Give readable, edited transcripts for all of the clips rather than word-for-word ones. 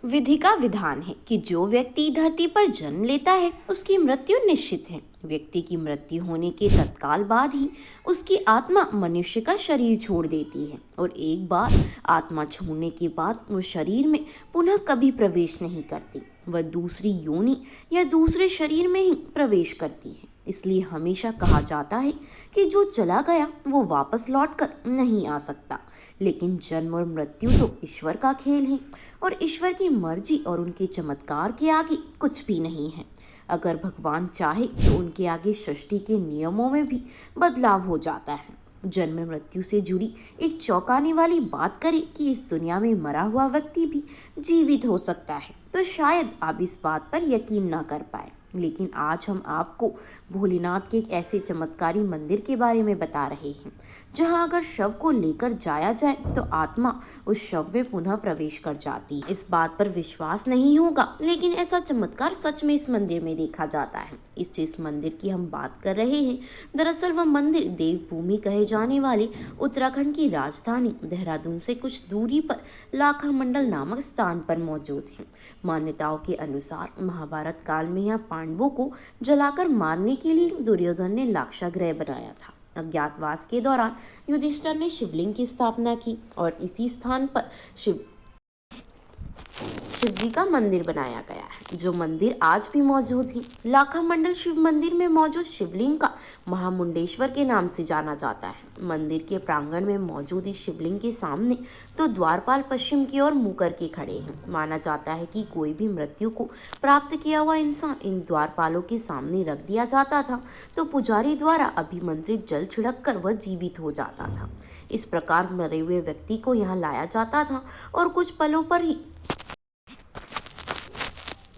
विधि का विधान है कि जो व्यक्ति धरती पर जन्म लेता है उसकी मृत्यु निश्चित है। व्यक्ति की मृत्यु होने के तत्काल बाद ही उसकी आत्मा मनुष्य का शरीर छोड़ देती है और एक बार आत्मा छोड़ने के बाद वो शरीर में पुनः कभी प्रवेश नहीं करती। वह दूसरी योनि या दूसरे शरीर में ही प्रवेश करती है। इसलिए हमेशा कहा जाता है कि जो चला गया वो वापस लौटकर नहीं आ सकता। लेकिन जन्म और मृत्यु तो ईश्वर का खेल है और ईश्वर की मर्जी और उनके चमत्कार के आगे कुछ भी नहीं है। अगर भगवान चाहे तो उनके आगे सृष्टि के नियमों में भी बदलाव हो जाता है। जन्म मृत्यु से जुड़ी एक चौंकाने वाली बात करें कि इस दुनिया में मरा हुआ व्यक्ति भी जीवित हो सकता है तो शायद आप इस बात पर यकीन ना कर पाए। लेकिन आज हम आपको भोलेनाथ के एक ऐसे चमत्कारी मंदिर के बारे में बता रहे हैं जहां अगर शव को लेकर जाया जाए तो आत्मा उस शव में पुनः प्रवेश कर जाती है। इस बात पर विश्वास नहीं होगा, लेकिन ऐसा चमत्कार सच में इस मंदिर में देखा जाता है। जिस मंदिर की हम बात कर रहे हैं, दरअसल वह मंदिर देवभूमि कहे जाने वाले उत्तराखंड की राजधानी देहरादून से कुछ दूरी पर लाखा मंडल नामक स्थान पर मौजूद है। मान्यताओं के अनुसार महाभारत काल में यहाँ पांडवों को जलाकर मारने के लिए दुर्योधन ने लाक्षागृह बनाया था। अज्ञातवास के दौरान युधिष्ठिर ने शिवलिंग की स्थापना की और इसी स्थान पर शिवजी का मंदिर बनाया गया है, जो मंदिर आज भी मौजूद है। लाखा मंडल शिव मंदिर में मौजूद शिवलिंग का महामुंडेश्वर के नाम से जाना जाता है। मंदिर के प्रांगण में मौजूद इस शिवलिंग के सामने तो द्वारपाल पश्चिम की ओर मुंह करके खड़े हैं। माना जाता है कि कोई भी मृत्यु को प्राप्त किया हुआ इंसान इन द्वारपालों के सामने रख दिया जाता था तो पुजारी द्वारा अभिमंत्रित जल छिड़क कर वह जीवित हो जाता था। इस प्रकार मरे हुए व्यक्ति को यहाँ लाया जाता था और कुछ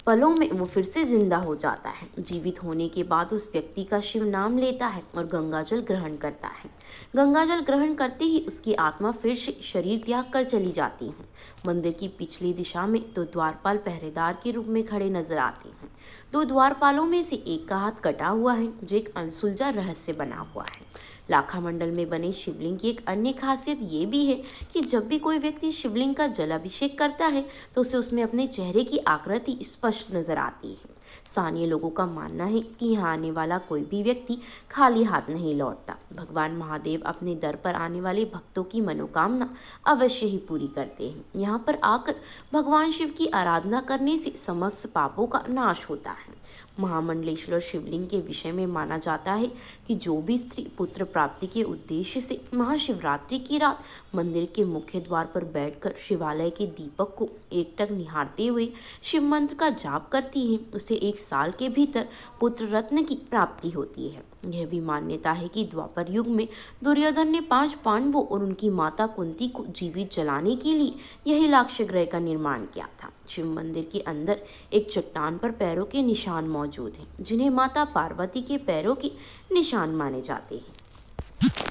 पलों में वो फिर से जिंदा हो जाता है। जीवित होने के बाद उस व्यक्ति का शिव नाम लेता है और गंगाजल ग्रहण करता है। गंगाजल ग्रहण करते ही उसकी आत्मा फिर से शरीर त्याग कर चली जाती है। मंदिर की पिछली दिशा में दो द्वारपाल पहरेदार के रूप में खड़े नजर आते हैं। दो द्वारपालों में से एक का हाथ कटा हुआ है, जो एक अनसुलझा रहस्य बना हुआ है। लाखा मंडल में बने शिवलिंग की एक अन्य खासियत ये भी है कि जब भी कोई व्यक्ति शिवलिंग का जलाभिषेक करता है तो उसे उसमें अपने चेहरे की आकृति स्पष्ट नजर आती है। स्थानीय लोगों का मानना है कि यहाँ आने वाला कोई भी व्यक्ति खाली हाथ नहीं लौटता। भगवान महादेव अपने दर पर आने वाले भक्तों की मनोकामना अवश्य ही पूरी करते हैं। यहाँ पर आकर भगवान शिव की आराधना करने से समस्त पापों का नाश होता है। महामंडलेश्वर शिवलिंग के विषय में माना जाता है कि जो भी स्त्री पुत्र प्राप्ति के उद्देश्य से महाशिवरात्रि की रात मंदिर के मुख्य द्वार पर बैठकर शिवालय के दीपक को एकटक निहारते हुए शिव मंत्र का जाप करती है, उसे 1 साल के भीतर पुत्र रत्न की प्राप्ति होती है। यह भी मान्यता है कि द्वापर युग में दुर्योधन ने 5 पांडवों और उनकी माता कुंती को जीवित जलाने के लिए यही लाक्षागृह का निर्माण किया था। शिव मंदिर के अंदर एक चट्टान पर पैरों के निशान मौजूद हैं, जिन्हें माता पार्वती के पैरों के निशान माने जाते हैं।